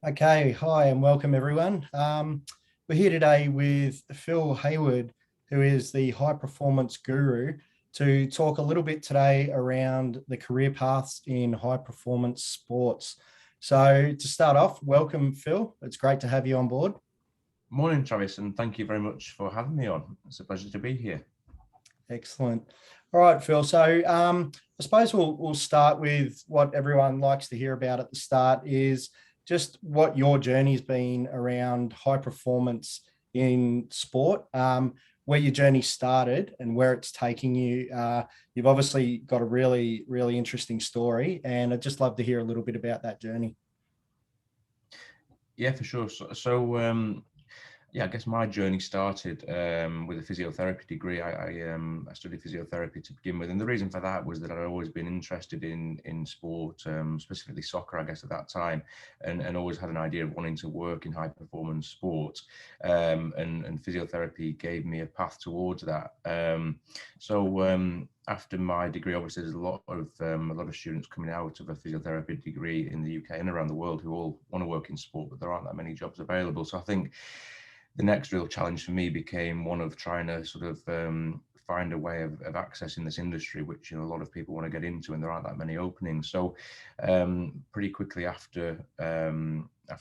Okay, hi and welcome everyone. We're here today with Phil Hayward, who is the high performance guru, to talk a little bit today around the career paths in high performance sports. So, to start off, welcome, Phil. It's great to have you on board. Morning, Travis, and thank you very much for having me on. It's a pleasure to be here. Excellent. All right, Phil. So, I suppose we'll start with what everyone likes to hear about at the start is just what your journey's been around high performance in sport, where your journey started and where it's taking you. You've obviously got a really, really interesting story, and I'd just love to hear a little bit about that journey. Yeah, for sure. I guess my journey started with a physiotherapy degree. I studied physiotherapy to begin with, and the reason for that was that I'd always been interested in sport, specifically soccer, I guess at that time, and always had an idea of wanting to work in high performance sports. And physiotherapy gave me a path towards that. After my degree, obviously, there's a lot of students coming out of a physiotherapy degree in the UK and around the world who all want to work in sport, but there aren't that many jobs available. So I think the next real challenge for me became one of trying to sort of find a way of accessing this industry, which a lot of people want to get into, and there aren't that many openings. So pretty quickly after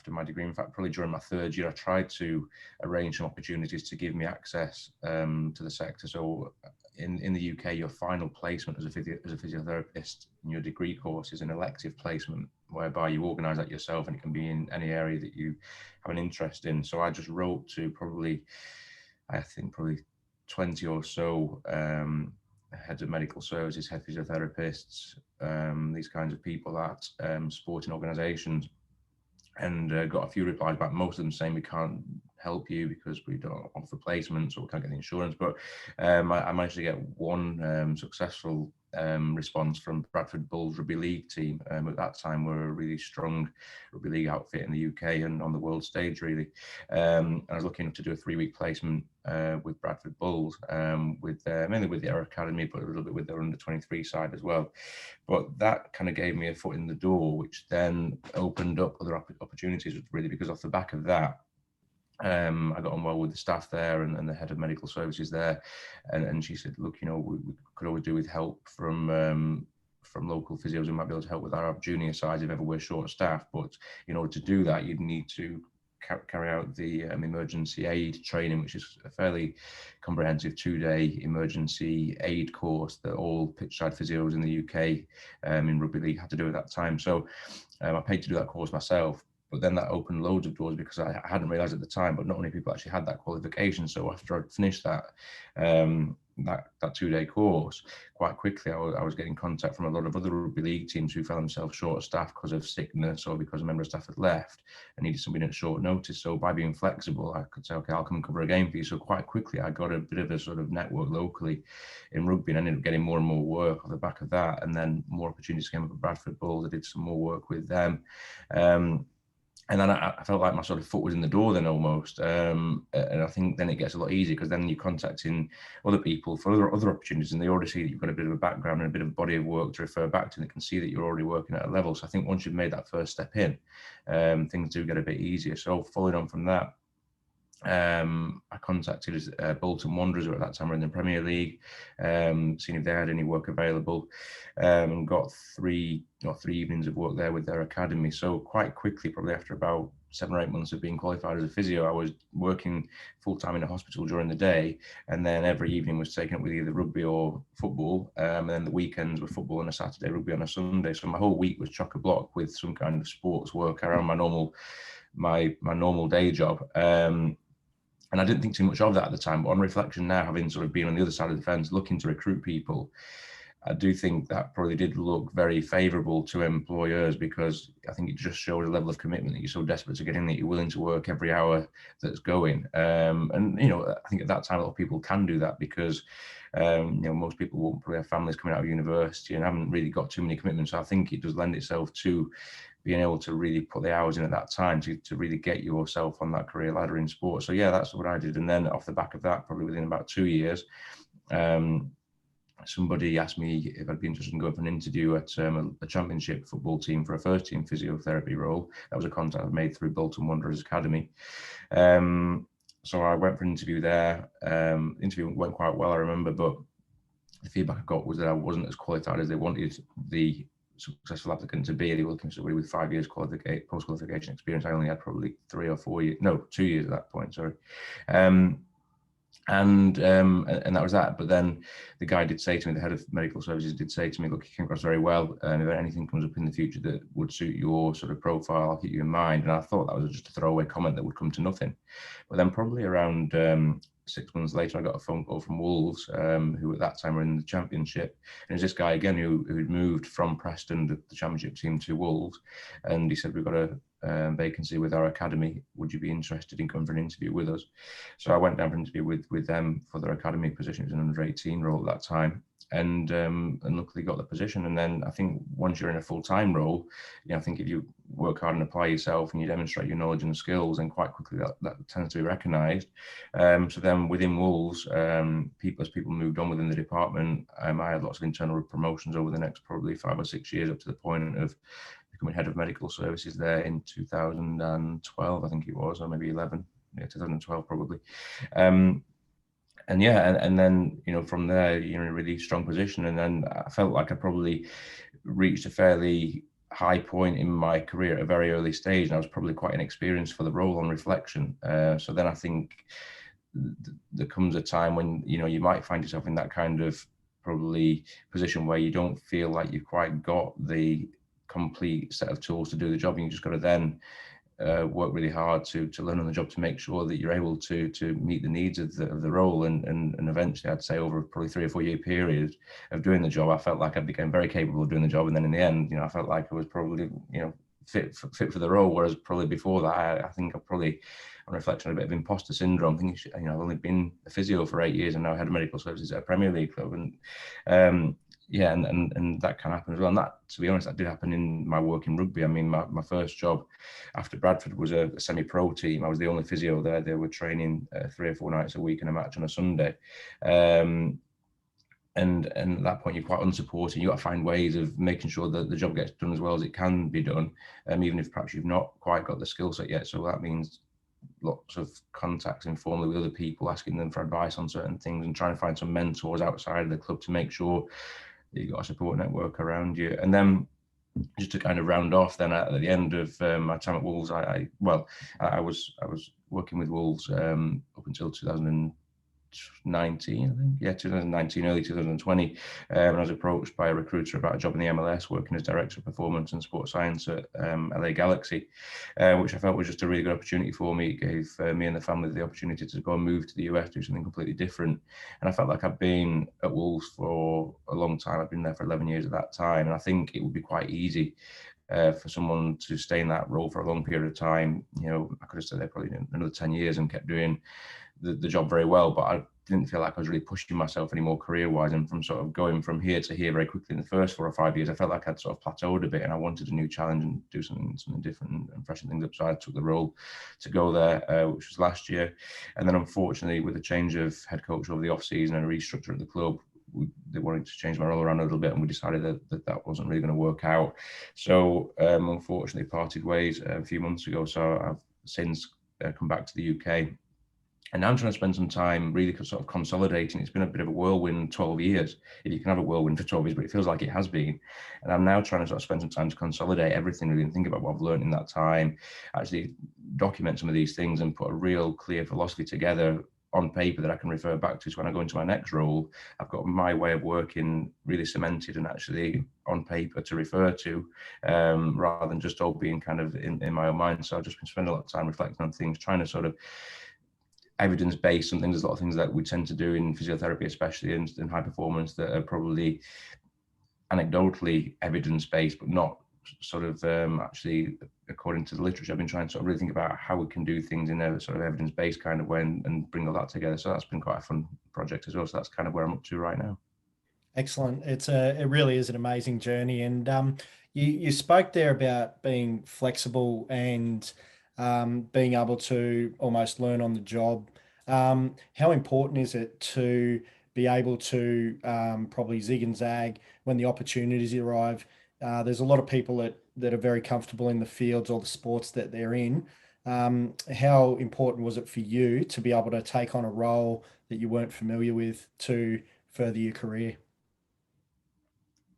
my degree, in fact, probably during my third year, I tried to arrange some opportunities to give me access to the sector. So in the UK, your final placement as a physiotherapist in your degree course is an elective placement, whereby you organise that yourself, and it can be in any area that you have an interest in. So I just wrote to probably 20 or so heads of medical services, head physiotherapists, these kinds of people at sporting organisations, and got a few replies back. Most of them saying we can't help you because we don't offer placements or we can't get the insurance. But I managed to get one successful response from Bradford Bulls rugby league team. At that time, were a really strong rugby league outfit in the UK and on the world stage, really. And I was looking to do a 3-week placement with Bradford Bulls, with mainly with their academy, but a little bit with their under 23 side as well. But that kind of gave me a foot in the door, which then opened up other opportunities, really, because off the back of that, I got on well with the staff there and the head of medical services there, and she said, look, we could always do with help from local physios who might be able to help with our junior sides if ever we're short staff. But in order to do that, you'd need to carry out the emergency aid training, which is a fairly comprehensive 2-day emergency aid course that all pitchside physios in the UK in rugby league had to do at that time. So I paid to do that course myself. But then that opened loads of doors because I hadn't realised at the time, but not many people actually had that qualification. So after I'd finished that 2-day course, quite quickly I was getting contact from a lot of other rugby league teams who found themselves short of staff because of sickness or because a member of staff had left and needed somebody at short notice. So by being flexible, I could say, okay, I'll come and cover a game for you. So quite quickly I got a bit of a sort of network locally in rugby, and I ended up getting more and more work off the back of that. And then more opportunities came up at Bradford Bulls. I did some more work with them. And then I felt like my sort of foot was in the door then almost. And I think then it gets a lot easier because then you're contacting other people for other opportunities, and they already see that you've got a bit of a background and a bit of a body of work to refer back to, and they can see that you're already working at a level. So I think once you've made that first step in, things do get a bit easier. So following on from that, I contacted Bolton Wanderers, who at that time were in the Premier League, seeing if they had any work available, and got three evenings of work there with their academy. So quite quickly, probably after about 7 or 8 months of being qualified as a physio, I was working full time in a hospital during the day, and then every evening was taken up with either rugby or football, and then the weekends were football on a Saturday, rugby on a Sunday. So my whole week was chock a block with some kind of sports work around my normal day job. And I didn't think too much of that at the time, but on reflection now, having sort of been on the other side of the fence, looking to recruit people, I do think that probably did look very favourable to employers, because I think it just showed a level of commitment that you're so desperate to get in that you're willing to work every hour that's going. And I think at that time a lot of people can do that because most people won't probably have families coming out of university and haven't really got too many commitments. So I think it does lend itself to being able to really put the hours in at that time to really get yourself on that career ladder in sport. So yeah, that's what I did. And then off the back of that, probably within about 2 years, somebody asked me if I'd be interested in going for an interview at a championship football team for a first team physiotherapy role. That was a contact I made through Bolton Wanderers Academy. So I went for an interview there. Interview went quite well, I remember, but the feedback I got was that I wasn't as qualified as they wanted the successful applicant to be. They were looking for somebody with 5 years post-qualification experience. I only had probably 3 or 4 years, no, 2 years at that point, sorry. And that was that. But then the guy did say to me, the head of medical services did say to me, look, you came across very well. If anything comes up in the future that would suit your sort of profile, I'll keep you in mind. And I thought that was just a throwaway comment that would come to nothing. But then probably around 6 months later, I got a phone call from Wolves, who at that time were in the Championship. And it was this guy again who'd moved from Preston, the Championship team, to Wolves. And he said, we've got a vacancy with our academy. Would you be interested in coming for an interview with us? So I went down for an interview with them for their academy position. It was an under 18 role at that time. And luckily got the position. And then I think once you're in a full-time role, I think if you work hard and apply yourself and you demonstrate your knowledge and skills, then quite quickly that tends to be recognised. So then within Wolves, as people moved on within the department, I had lots of internal promotions over the next probably 5 or 6 years, up to the point of becoming head of medical services there in 2012, I think it was, or maybe 11, 2012 probably. And then, from there, you're in a really strong position. And then I felt like I probably reached a fairly high point in my career at a very early stage. And I was probably quite inexperienced for the role on reflection. So then I think there comes a time when, you might find yourself in that kind of probably position where you don't feel like you've quite got the complete set of tools to do the job. And you just got to then work really hard to learn on the job to make sure that you're able to meet the needs of the role. And eventually, I'd say over probably 3 or 4 year period of doing the job, I felt like I became very capable of doing the job. And then in the end, I felt like I was probably, fit for the role. Whereas probably before that, I think I probably, on reflection, a bit of imposter syndrome. Thinking, I've only been a physio for 8 years and now head of medical services at a Premier League club. And and that can happen as well. And that, to be honest, that did happen in my work in rugby. I mean, my first job after Bradford was a semi-pro team. I was the only physio there. They were training 3 or 4 nights a week and a match on a Sunday. And at that point, you're quite unsupported. You got to find ways of making sure that the job gets done as well as it can be done, even if perhaps you've not quite got the skill set yet. So that means lots of contacts informally with other people, asking them for advice on certain things, and trying to find some mentors outside of the club to make sure that you've got a support network around you. And then just to kind of round off, then at the end of my time at Wolves, I was working with Wolves up until 2019, I think. 2019, early 2020. And I was approached by a recruiter about a job in the MLS, working as Director of Performance and Sports Science at LA Galaxy, which I felt was just a really good opportunity for me. It gave me and the family the opportunity to go and move to the US, do something completely different. And I felt like I'd been at Wolves for a long time. I'd been there for 11 years at that time. And I think it would be quite easy for someone to stay in that role for a long period of time. I could have stayed there probably another 10 years and kept doing the job very well, but I didn't feel like I was really pushing myself anymore career-wise. And from sort of going from here to here very quickly in the first 4 or 5 years, I felt like I'd sort of plateaued a bit, and I wanted a new challenge and do something different and freshen things up. So I took the role to go there, which was last year. And then unfortunately, with a change of head coach over the off-season and a restructure of the club, they wanted to change my role around a little bit, and we decided that wasn't really going to work out. So unfortunately parted ways a few months ago. So I've since come back to the UK. And now I'm trying to spend some time really sort of consolidating. It's been a bit of a whirlwind 12 years. If you can have a whirlwind for 12 years, but it feels like it has been. And I'm now trying to sort of spend some time to consolidate everything really and think about what I've learned in that time, actually document some of these things and put a real clear philosophy together on paper that I can refer back to. So when I go into my next role, I've got my way of working really cemented and actually on paper to refer to, rather than just all being kind of in my own mind. So I've just been spending a lot of time reflecting on things, trying to sort of evidence-based something. There's a lot of things that we tend to do in physiotherapy, especially in high performance, that are probably anecdotally evidence-based, but not sort of actually according to the literature. I've been trying to sort of really think about how we can do things in a sort of evidence-based kind of way and bring all that together. So that's been quite a fun project as well. So that's kind of where I'm up to right now. Excellent. It really is an amazing journey. And you spoke there about being flexible and being able to almost learn on the job. How important is it to be able to probably zig and zag when the opportunities arrive. There's a lot of people that are very comfortable in the fields or the sports that they're in. How important was it for you to be able to take on a role that you weren't familiar with to further your career?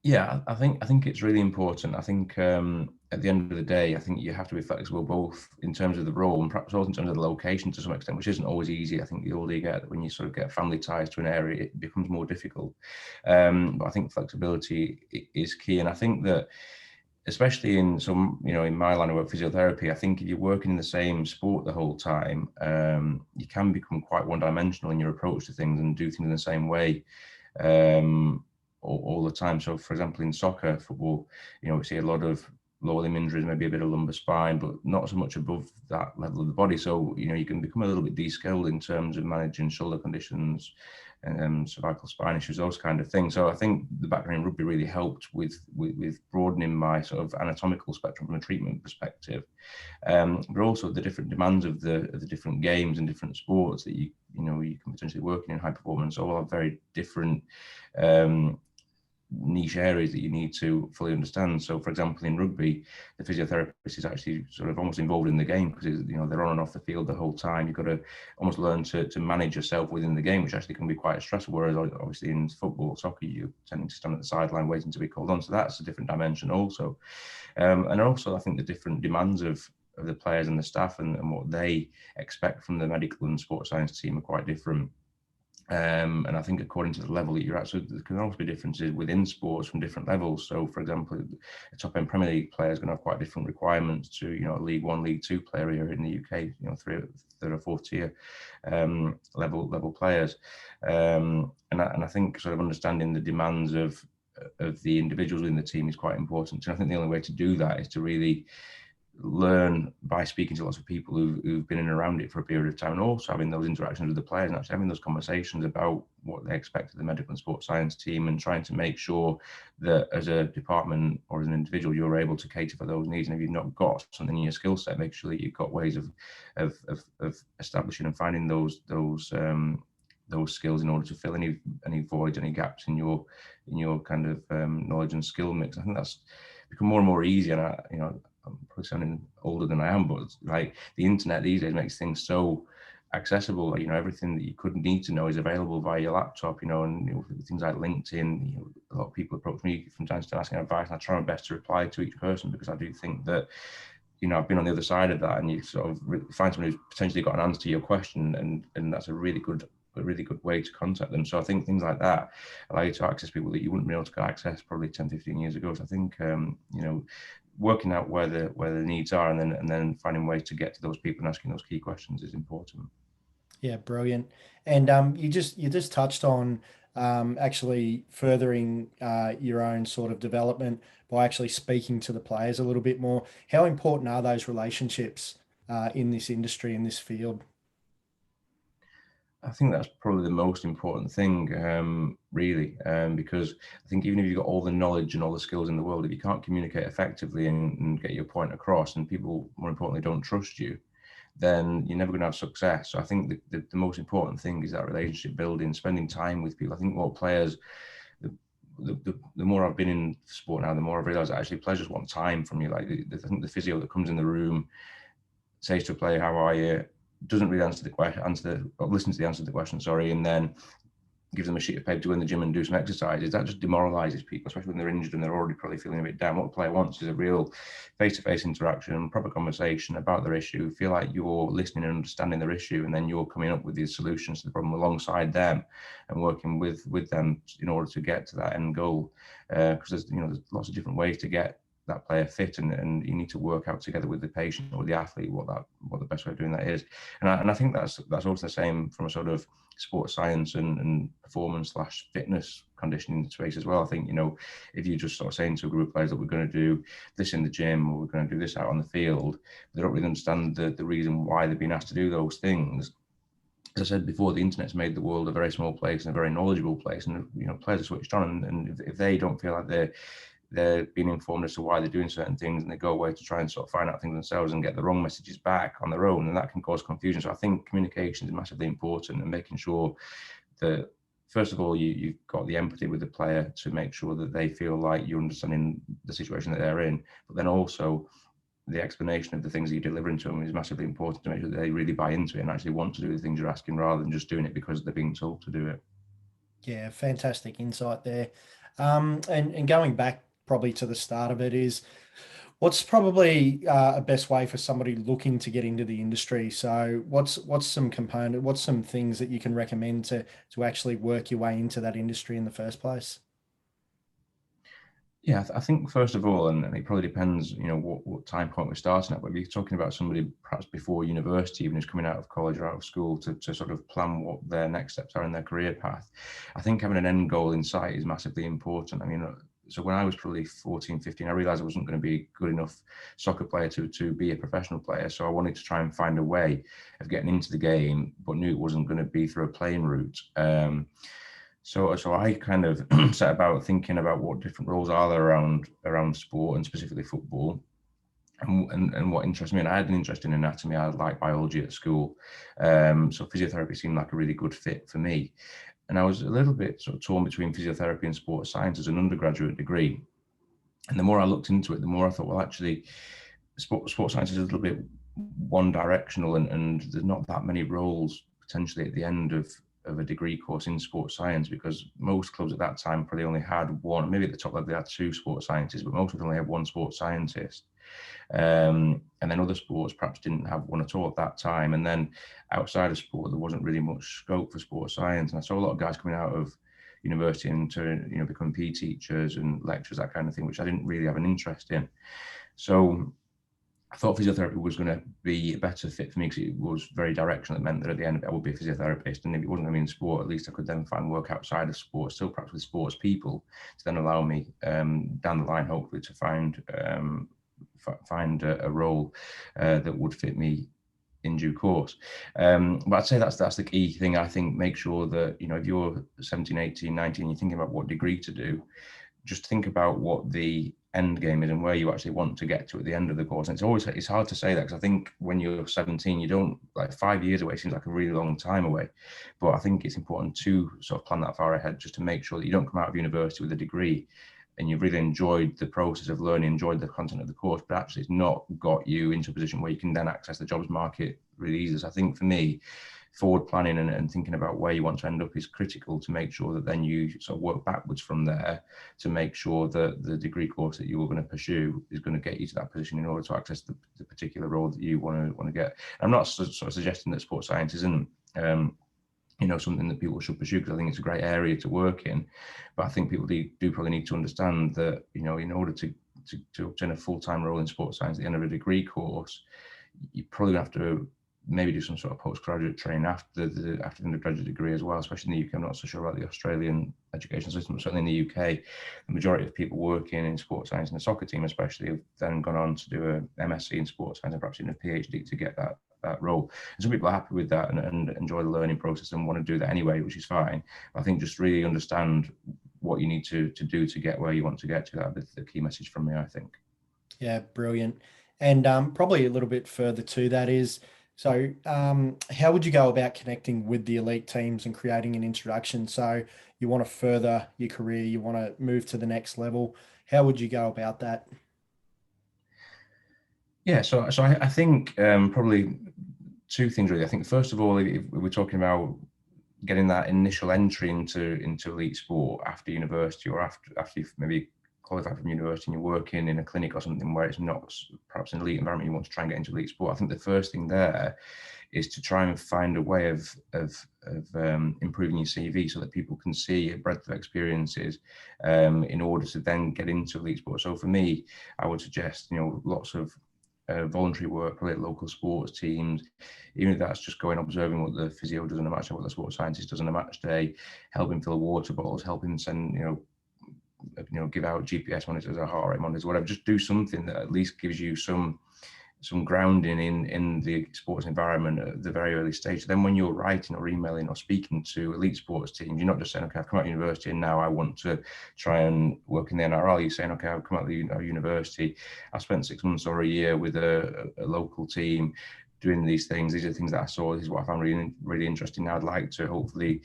Yeah, I think it's really important. I think at the end of the day, I think you have to be flexible both in terms of the role and perhaps also in terms of the location to some extent, which isn't always easy. I think the older you get, when you sort of get family ties to an area, it becomes more difficult. But I think flexibility is key, and I think that especially in some, in my line of work, physiotherapy, I think if you're working in the same sport the whole time, you can become quite one-dimensional in your approach to things and do things in the same way. All the time. So, for example, in soccer, football, we see a lot of lower limb injuries, maybe a bit of lumbar spine, but not so much above that level of the body. So, you can become a little bit de-skilled in terms of managing shoulder conditions and cervical spine issues, those kind of things. So I think the background in rugby really helped with broadening my sort of anatomical spectrum from a treatment perspective, but also the different demands of the different games and different sports that you can potentially work in high performance all have very different niche areas that you need to fully understand. So, for example, in rugby, the physiotherapist is actually sort of almost involved in the game because they're on and off the field the whole time. You've got to almost learn to manage yourself within the game, which actually can be quite stressful. Whereas obviously in football, soccer, you're tending to stand at the sideline waiting to be called on. So that's a different dimension also. And also, I think the different demands of the players and the staff and what they expect from the medical and sports science team are quite different. And I think according to the level that you're at, so there can also be differences within sports from different levels. So, for example, a top-end Premier League player is going to have quite different requirements to, a League One, League Two player here in the UK, third or fourth tier level players. And I think sort of understanding the demands of the individuals in the team is quite important. And I think the only way to do that is to really learn by speaking to lots of people who've been in and around it for a period of time, and also having those interactions with the players and actually having those conversations about what they expect of the medical and sports science team, and trying to make sure that as a department or as an individual you're able to cater for those needs. And if you've not got something in your skill set, make sure that you've got ways of establishing and finding those skills in order to fill any voids, any gaps in your kind of knowledge and skill mix. I think that's become more and more easy, and I'm probably sounding older than I am, but like the internet these days makes things so accessible. Everything that you could need to know is available via your laptop. And things like LinkedIn. A lot of people approach me from time to time asking advice, and I try my best to reply to each person because I do think that I've been on the other side of that, and you sort of find someone who's potentially got an answer to your question, and that's a really good way to contact them. So I think things like that allow you to access people that you wouldn't be able to access probably 10, 15 years ago. So I think working out where the needs are, and then finding ways to get to those people and asking those key questions is important. Yeah, brilliant. And you just touched on actually furthering your own sort of development by actually speaking to the players a little bit more. How important are those relationships in this industry, in this field? I think that's probably the most important thing, really, because I think even if you've got all the knowledge and all the skills in the world, if you can't communicate effectively and get your point across, and people, more importantly, don't trust you, then you're never going to have success. So I think the most important thing is that relationship building, spending time with people. I think what players, the more I've been in sport now, the more I've realised that actually players just want time from you. Like I think the physio that comes in the room says to a player, "How are you?" doesn't really listen to the answer to the question, and then gives them a sheet of paper to go in the gym and do some exercises. That just demoralizes people, especially when they're injured and they're already probably feeling a bit down. What the player wants is a real face-to-face interaction, proper conversation about their issue, feel like you're listening and understanding their issue, and then you're coming up with these solutions to the problem alongside them and working with them in order to get to that end goal. Because there's lots of different ways to get that player fit, and you need to work out together with the patient or the athlete what the best way of doing that is. And I think that's also the same from a sort of sports science and performance / fitness conditioning space as well. I think if you're just sort of saying to a group of players that we're going to do this in the gym or we're going to do this out on the field, they don't really understand the reason why they've been asked to do those things. As I said before, the internet's made the world a very small place and a very knowledgeable place, and players are switched on, and if they don't feel like they're being informed as to why they're doing certain things, and they go away to try and sort of find out things themselves and get the wrong messages back on their own, and that can cause confusion. So I think communication is massively important, and making sure that first of all, you've got the empathy with the player to make sure that they feel like you're understanding the situation that they're in, but then also the explanation of the things that you're delivering to them is massively important to make sure that they really buy into it and actually want to do the things you're asking rather than just doing it because they're being told to do it. Yeah, fantastic insight there. And going back probably to the start of it is, what's probably a best way for somebody looking to get into the industry? So what's some things that you can recommend to actually work your way into that industry in the first place? Yeah, I think first of all, and it probably depends, what time point we're starting at, but if you're talking about somebody perhaps before university, even who's coming out of college or out of school to sort of plan what their next steps are in their career path, I think having an end goal in sight is massively important. I mean, so when I was probably 14, 15, I realized I wasn't going to be a good enough soccer player to be a professional player. So I wanted to try and find a way of getting into the game, but knew it wasn't going to be through a playing route. So I kind of set about thinking about what different roles are there around sport and specifically football, and what interests me. And I had an interest in anatomy. I liked biology at school, so physiotherapy seemed like a really good fit for me. And I was a little bit sort of torn between physiotherapy and sports science as an undergraduate degree. And the more I looked into it, the more I thought, well, actually, sports science is a little bit one directional, and there's not that many roles potentially at the end of a degree course in sports science, because most clubs at that time probably only had one, maybe at the top level they had two sports scientists, but most of them only had one sports scientist. And then other sports perhaps didn't have one at all at that time. And then outside of sport, there wasn't really much scope for sports science. And I saw a lot of guys coming out of university into becoming PE teachers and lecturers, that kind of thing, which I didn't really have an interest in. So I thought physiotherapy was going to be a better fit for me because it was very directional. It meant that at the end of it, I would be a physiotherapist. And if it wasn't going to be in sport, at least I could then find work outside of sport, still perhaps with sports people, to then allow me down the line, hopefully, to find a role that would fit me in due course. But I'd say that's the key thing. I think make sure that, if you're 17, 18, 19, you're thinking about what degree to do, just think about what the end game is and where you actually want to get to at the end of the course. And it's hard to say that, because I think when you're 17, you don't, like 5 years away seems like a really long time away. But I think it's important to sort of plan that far ahead, just to make sure that you don't come out of university with a degree and you've really enjoyed the process of learning, enjoyed the content of the course, but actually it's not got you into a position where you can then access the jobs market really easily. So I think for me, forward planning and thinking about where you want to end up is critical, to make sure that then you sort of work backwards from there to make sure that the degree course that you're going to pursue is going to get you to that position in order to access the particular role that you want to get. I'm not sort of suggesting that sports science isn't something that people should pursue, because I think it's a great area to work in, but I think people do probably need to understand that in order to obtain a full-time role in sports science at the end of a degree course, you probably have to maybe do some sort of postgraduate training after the undergraduate degree as well, especially in the UK. I'm not so sure about the Australian education system, but certainly in the UK, the majority of people working in sports science and the soccer team especially have then gone on to do a MSc in sports science and perhaps even a PhD to get that role. And some people are happy with that and enjoy the learning process and want to do that anyway, which is fine. I think just really understand what you need to do to get where you want to get to. That'd be the key message from me, I think. Yeah, brilliant. And probably a little bit further to that is, so how would you go about connecting with the elite teams and creating an introduction? So you want to further your career, you want to move to the next level. How would you go about that? Yeah, so I think probably two things really. I think first of all, if we're talking about getting that initial entry into elite sport after university, or after you've maybe qualified from university and you're working in a clinic or something where it's not perhaps an elite environment, you want to try and get into elite sport. I think the first thing there is to try and find a way of improving your CV so that people can see a breadth of experiences in order to then get into elite sport. So for me, I would suggest lots of voluntary work, probably at local sports teams, even if that's just going observing what the physio does on a match day, what the sports scientist does on a match day, helping fill water bottles, helping send give out GPS monitors or heart rate monitors, whatever. Just do something that at least gives you some grounding in the sports environment at the very early stage. Then when you're writing or emailing or speaking to elite sports teams, you're not just saying, okay, I've come out of university and now I want to try and work in the NRL. You're saying, okay, I've come out of university, I spent 6 months or a year with a local team doing these things. These are the things that I saw. This is what I found really, really interesting. Now I'd like to hopefully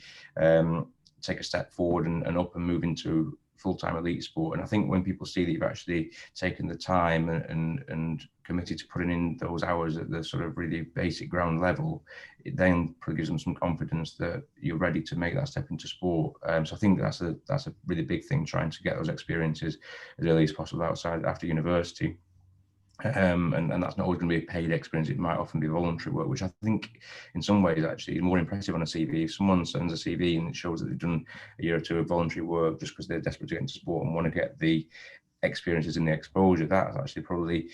take a step forward and up and move into full-time elite sport. And I think when people see that you've actually taken the time and committed to putting in those hours at the sort of really basic ground level, it then probably gives them some confidence that you're ready to make that step into sport. So I think that's a really big thing, trying to get those experiences as early as possible outside after university. And that's not always going to be a paid experience. It might often be voluntary work, which I think in some ways actually is more impressive on a CV. If someone sends a CV and it shows that they've done a year or two of voluntary work just because they're desperate to get into sport and want to get the experiences and the exposure, that's actually probably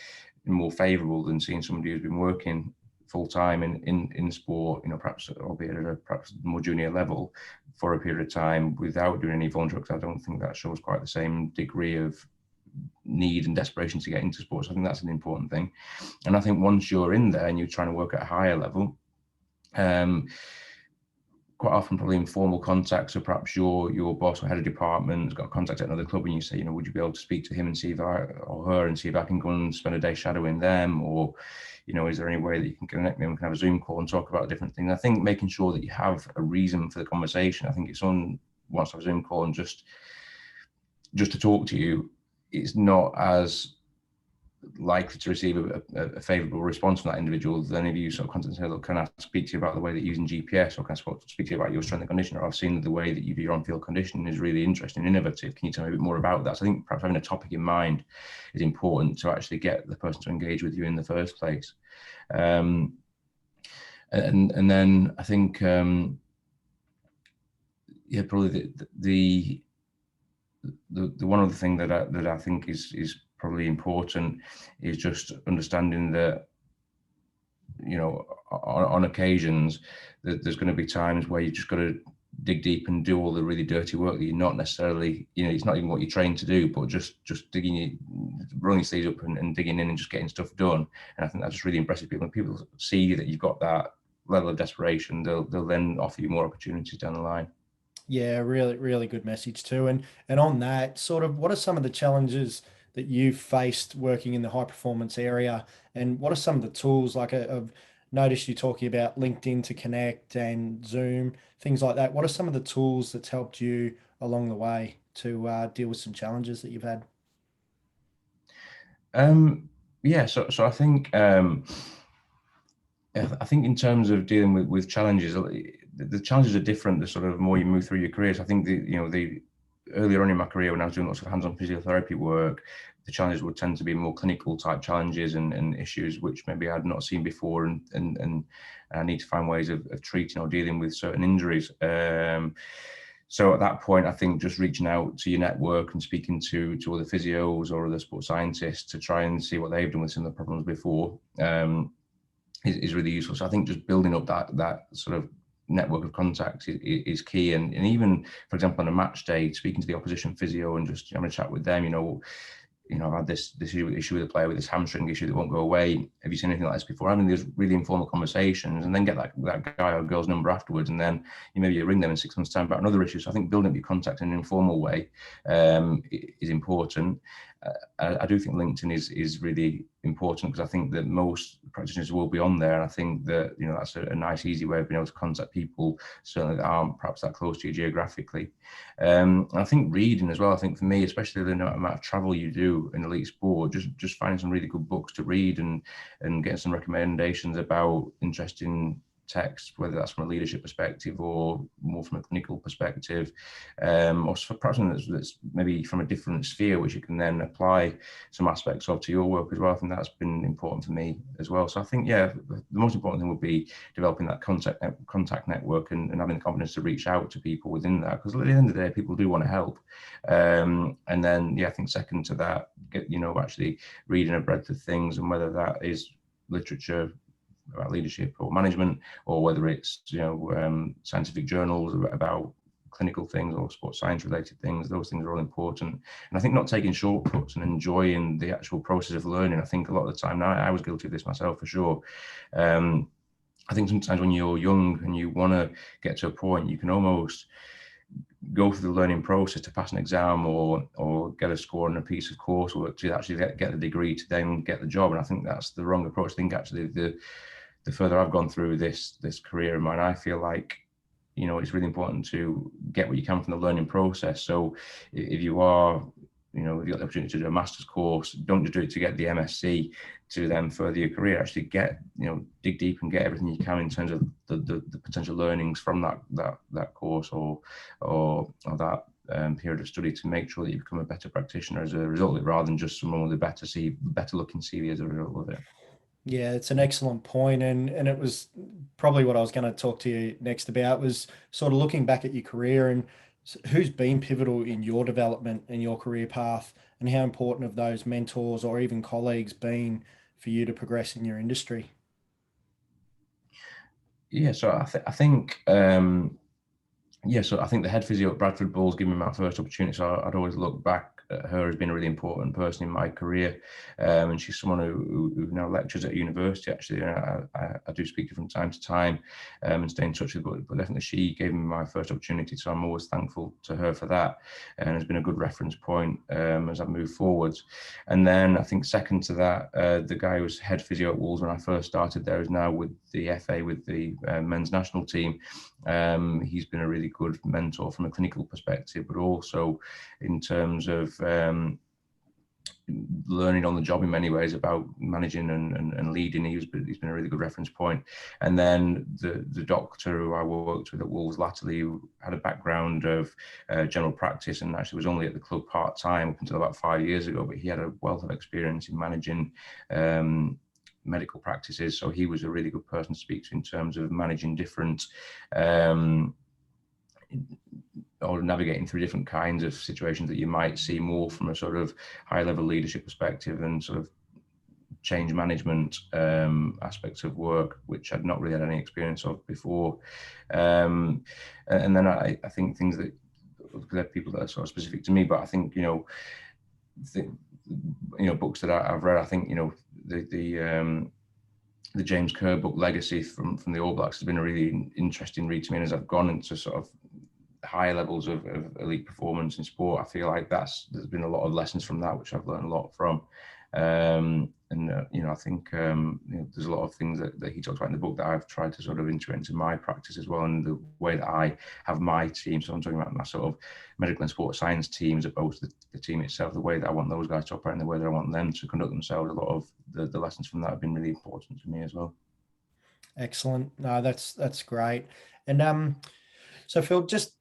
more favourable than seeing somebody who's been working full time in sport, perhaps albeit at a perhaps more junior level for a period of time without doing any voluntary work. I don't think that shows quite the same degree of need and desperation to get into sports. I think that's an important thing. And I think once you're in there and you're trying to work at a higher level, quite often probably informal contacts, so perhaps your boss or head of department has got a contact at another club and you say, would you be able to speak to him and see if I can go and spend a day shadowing them, or is there any way that you can connect me and we can have a Zoom call and talk about different things. I think making sure that you have a reason for the conversation. I think if someone wants to have a Zoom call and just to talk to you, it's not as likely to receive a favourable response from that individual than if you sort of contact and say, look, can I speak to you about the way that you're using GPS, or can I speak to you about your strength and conditioning, or I've seen the way that you do your on-field conditioning is really interesting and innovative. Can you tell me a bit more about that? So I think perhaps having a topic in mind is important to actually get the person to engage with you in the first place. And then I think, probably the one other thing that I think is probably important is just understanding that, on occasions that there's going to be times where you just got to dig deep and do all the really dirty work that you're not necessarily, it's not even what you're trained to do, but just rolling your sleeves up and digging in and just getting stuff done. And I think that's just really impressive. When people see that you've got that level of desperation, they'll then offer you more opportunities down the line. Yeah, really, really good message too. And on that, sort of, what are some of the challenges that you've faced working in the high performance area, and what are some of the tools? Like I've noticed you talking about LinkedIn to connect and Zoom, things like that. What are some of the tools that's helped you along the way to deal with some challenges that you've had? Yeah, so I think in terms of dealing with challenges, the challenges are different the sort of more you move through your career. So I think the earlier on in my career, when I was doing lots of hands-on physiotherapy work, the challenges would tend to be more clinical type challenges and issues which maybe I'd not seen before, and I need to find ways of treating or dealing with certain injuries. So at that point, I think just reaching out to your network and speaking to other physios or other sports scientists to try and see what they've done with some of the problems before is really useful. So I think just building up that sort of network of contacts is key. And even, for example, on a match day, speaking to the opposition physio and just having a chat with them, I've had this issue with a player with this hamstring issue that won't go away. Have you seen anything like this before? Having these really informal conversations, and then get that guy or girl's number afterwards, and then maybe you ring them in 6 months' time about another issue. So I think building up your contact in an informal way is important. I do think LinkedIn is really important, because I think that most practitioners will be on there, and I think that that's a nice, easy way of being able to contact people certainly that aren't perhaps that close to you geographically. And I think reading as well. I think for me, especially the amount of travel you do in elite sport, just finding some really good books to read and getting some recommendations about interesting text, whether that's from a leadership perspective or more from a clinical perspective, or perhaps that's maybe from a different sphere, which you can then apply some aspects of to your work as well. I think that's been important for me as well. So I think, the most important thing would be developing that contact network and having the confidence to reach out to people within that, because at the end of the day, people do want to help. And then, I think second to that, actually reading a breadth of things, and whether that is literature about leadership or management, or whether it's scientific journals about clinical things or sports science related things. Those things are all important. And I think not taking shortcuts and enjoying the actual process of learning. I think a lot of the time, now I was guilty of this myself for sure. I think sometimes when you're young and you want to get to a point, you can almost go through the learning process to pass an exam or get a score on a piece of coursework to actually get the degree to then get the job. And I think that's the wrong approach. I think actually the further I've gone through this career of mine, I feel like you know, it's really important to get what you can from the learning process. So if you are, you know, if you got the opportunity to do a master's course, don't just do it to get the MSc to then further your career. Actually get, you know, dig deep and get everything you can in terms of the potential learnings from that course or that period of study, to make sure that you become a better practitioner as a result of it, rather than just someone with a better looking CV as a result of it. Yeah, it's an excellent point, and it was probably what I was going to talk to you next about, was sort of looking back at your career and who's been pivotal in your development and your career path, and how important have those mentors or even colleagues been for you to progress in your industry. Yeah, so I think yeah, so I think the head physio at Bradford Bulls gave me my first opportunity. So I'd always look back at her as being a really important person in my career. And she's someone who now lectures at university, actually. And I do speak to her from time to time and stay in touch with her, but definitely she gave me my first opportunity. So I'm always thankful to her for that. And has been a good reference point as I move forwards. And then I think second to that, the guy who was head physio at Wolves when I first started there is now with the FA, with the men's national team. He's been a really good mentor from a clinical perspective, but also in terms of learning on the job in many ways about managing and leading. He's been a really good reference point. And then the doctor who I worked with at Wolves latterly, who had a background of general practice and actually was only at the club part-time up until about 5 years ago, but he had a wealth of experience in managing medical practices. So he was a really good person to speak to in terms of managing different or navigating through different kinds of situations that you might see more from a sort of high level leadership perspective and sort of change management aspects of work, which I'd not really had any experience of before. And then I think things that, they're people that are sort of specific to me, but I think, books that I've read, I think, the James Kerr book Legacy from the All Blacks has been a really interesting read to me. And as I've gone into sort of higher levels of elite performance in sport, I feel like there's been a lot of lessons from that, which I've learned a lot from. I think there's a lot of things that he talks about in the book that I've tried to sort of integrate into my practice as well, and the way that I have my team. So I'm talking about my sort of medical and sports science team as opposed to the team itself, the way that I want those guys to operate and the way that I want them to conduct themselves. A lot of the lessons from that have been really important to me as well. Excellent. No, that's great. And so Phil, just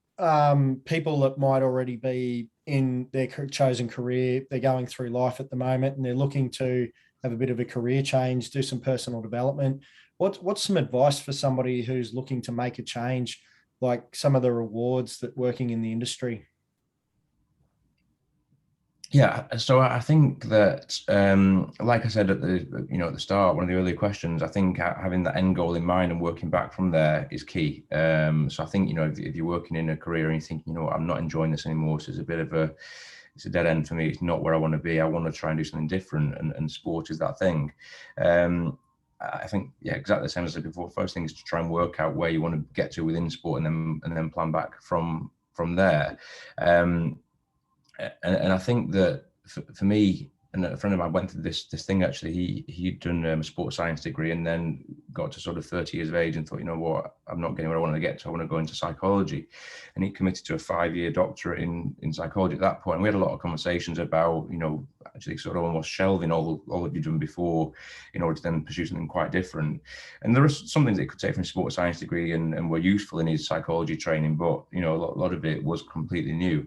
people that might already be in their chosen career, they're going through life at the moment and they're looking to have a bit of a career change, do some personal development. What's some advice for somebody who's looking to make a change, like some of the rewards that working in the industry? Yeah, so I think that, like I said at the start, one of the earlier questions, I think having that end goal in mind and working back from there is key. So I think if you're working in a career and you think, I'm not enjoying this anymore, so it's a dead end for me. It's not where I want to be. I want to try and do something different, and sport is that thing. I think, yeah, exactly the same as I said before. First thing is to try and work out where you want to get to within sport, and then plan back from there. And I think that for me, and a friend of mine went through this thing actually. He'd done a sports science degree and then got to sort of 30 years of age and thought, you know what, I'm not getting where I want to get to. I want to go into psychology. And he committed to a 5-year doctorate in psychology at that point. And we had a lot of conversations about, actually sort of almost shelving all that you've done before in order to then pursue something quite different. And there are some things that he could take from his sports science degree and were useful in his psychology training, but a lot of it was completely new.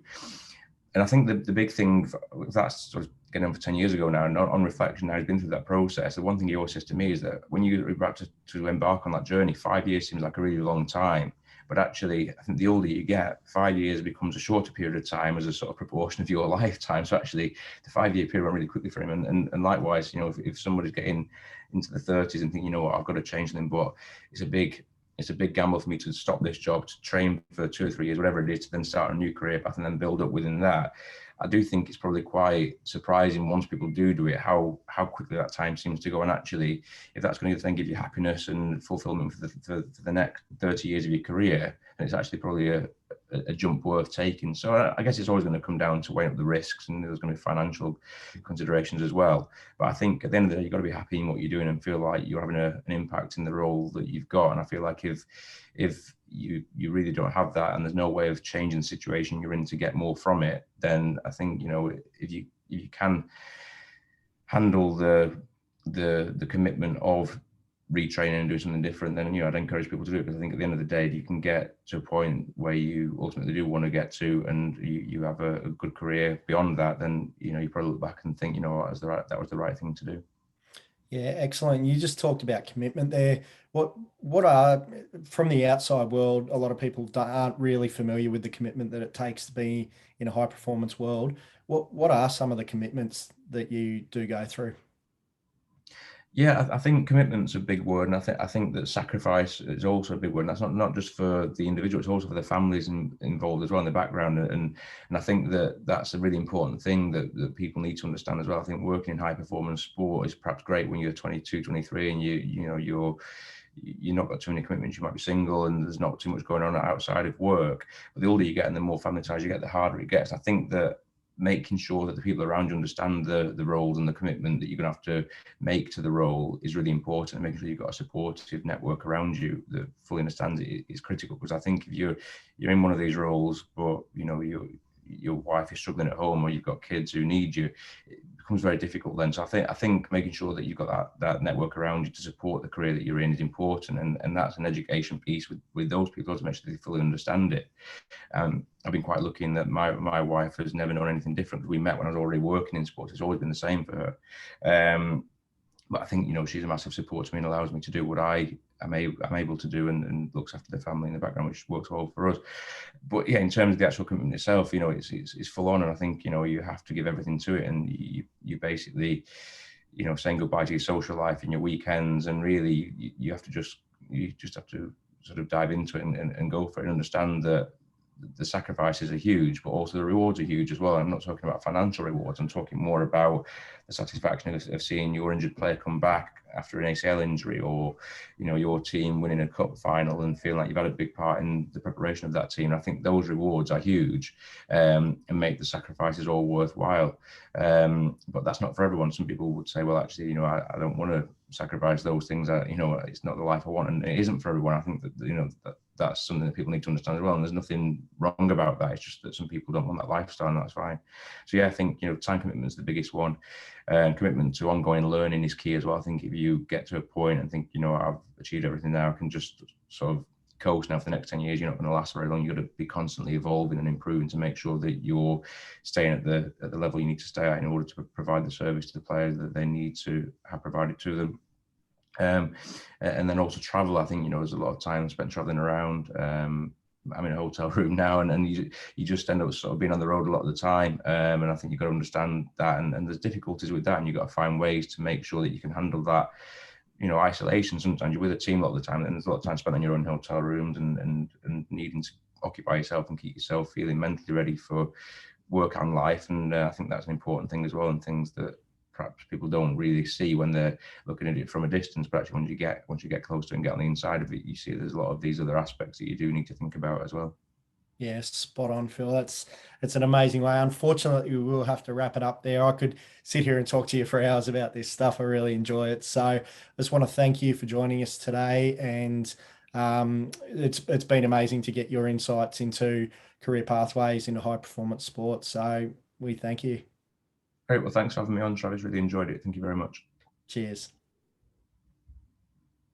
And I think the big thing, that's sort of getting on for 10 years ago now, and on reflection, now he's been through that process. The one thing he always says to me is that when you're about to embark on that journey, 5 years seems like a really long time. But actually, I think the older you get, 5 years becomes a shorter period of time as a sort of proportion of your lifetime. So actually, the 5-year period went really quickly for him. And likewise, if somebody's getting into the 30s and thinking, I've got to change them, but it's a big gamble for me to stop this job, to train for 2 or 3 years, whatever it is, to then start a new career path and then build up within that. I do think it's probably quite surprising once people do it, how quickly that time seems to go. And actually, if that's going to then give you happiness and fulfillment for the next 30 years of your career, then it's actually probably a jump worth taking. So I guess it's always going to come down to weighing up the risks, and there's going to be financial considerations as well. But I think at the end of the day, you've got to be happy in what you're doing and feel like you're having an impact in the role that you've got. And I feel like if you really don't have that, and there's no way of changing the situation you're in to get more from it, then I think, you know, if you can handle the commitment of retraining and doing something different, then, you know, I'd encourage people to do it, because I think at the end of the day, you can get to a point where you ultimately do want to get to, and you have a good career beyond that, then, you know, you probably look back and think, you know, that was the right thing to do. Yeah, excellent. You just talked about commitment there. What are, from the outside world, a lot of people aren't really familiar with the commitment that it takes to be in a high performance world. What are some of the commitments that you do go through? Yeah, I think commitment's a big word, and I think that sacrifice is also a big word. And that's not just for the individual; it's also for the families involved as well in the background. And I think that that's a really important thing that people need to understand as well. I think working in high performance sport is perhaps great when you're 22, 23, and you're not got too many commitments. You might be single, and there's not too much going on outside of work. But the older you get, and the more family ties you get, the harder it gets. I think that making sure that the people around you understand the roles and the commitment that you're going to have to make to the role is really important, and making sure you've got a supportive network around you that fully understands it is critical. Because I think if you're in one of these roles, but, you know, your wife is struggling at home, or you've got kids who need you, it becomes very difficult then. So I think making sure that you've got that network around you to support the career that you're in is important, and that's an education piece with those people, to make sure they fully understand it. I've been quite lucky in that my wife has never known anything different. We met when I was already working in sports. It's always been the same for her. But I think, you know, she's a massive support to me and allows me to do what I'm able to do, and looks after the family in the background, which works well for us. But yeah, in terms of the actual commitment itself, you know, it's full on, and I think, you know, you have to give everything to it, and you basically, you know, saying goodbye to your social life and your weekends, and really you just have to sort of dive into it and go for it, and understand that the sacrifices are huge, but also the rewards are huge as well. I'm not talking about financial rewards. I'm talking more about the satisfaction of seeing your injured player come back after an ACL injury, or, you know, your team winning a cup final and feeling like you've had a big part in the preparation of that team. I think those rewards are huge, and make the sacrifices all worthwhile. But that's not for everyone. Some people would say, well, actually, you know, I don't want to sacrifice those things. You know, it's not the life I want, and it isn't for everyone. I think that, you know, that's something that people need to understand as well. And there's nothing wrong about that. It's just that some people don't want that lifestyle, and that's fine. So yeah, I think, you know, time commitment is the biggest one. And commitment to ongoing learning is key as well. I think if you get to a point and think, you know, I've achieved everything now, I can just sort of coast now for the next 10 years, you're not going to last very long. You've got to be constantly evolving and improving to make sure that you're staying at the level you need to stay at in order to provide the service to the players that they need to have provided to them. And then also travel. I think, you know, there's a lot of time spent traveling around. I'm in a hotel room now, and you just end up sort of being on the road a lot of the time. And I think you've got to understand that, and there's difficulties with that, and you've got to find ways to make sure that you can handle that. You know, isolation. Sometimes you're with a team a lot of the time, and there's a lot of time spent in your own hotel rooms, and needing to occupy yourself and keep yourself feeling mentally ready for work and life. And I think that's an important thing as well, and things that perhaps people don't really see when they're looking at it from a distance. But actually, once you get close to it and get on the inside of it, you see there's a lot of these other aspects that you do need to think about as well. Yeah, spot on, Phil. It's an amazing way. Unfortunately, we will have to wrap it up there. I could sit here and talk to you for hours about this stuff. I really enjoy it. So I just want to thank you for joining us today. And it's been amazing to get your insights into career pathways into high performance sports. So we thank you. Great. Well, thanks for having me on, Travis. Really enjoyed it. Thank you very much. Cheers.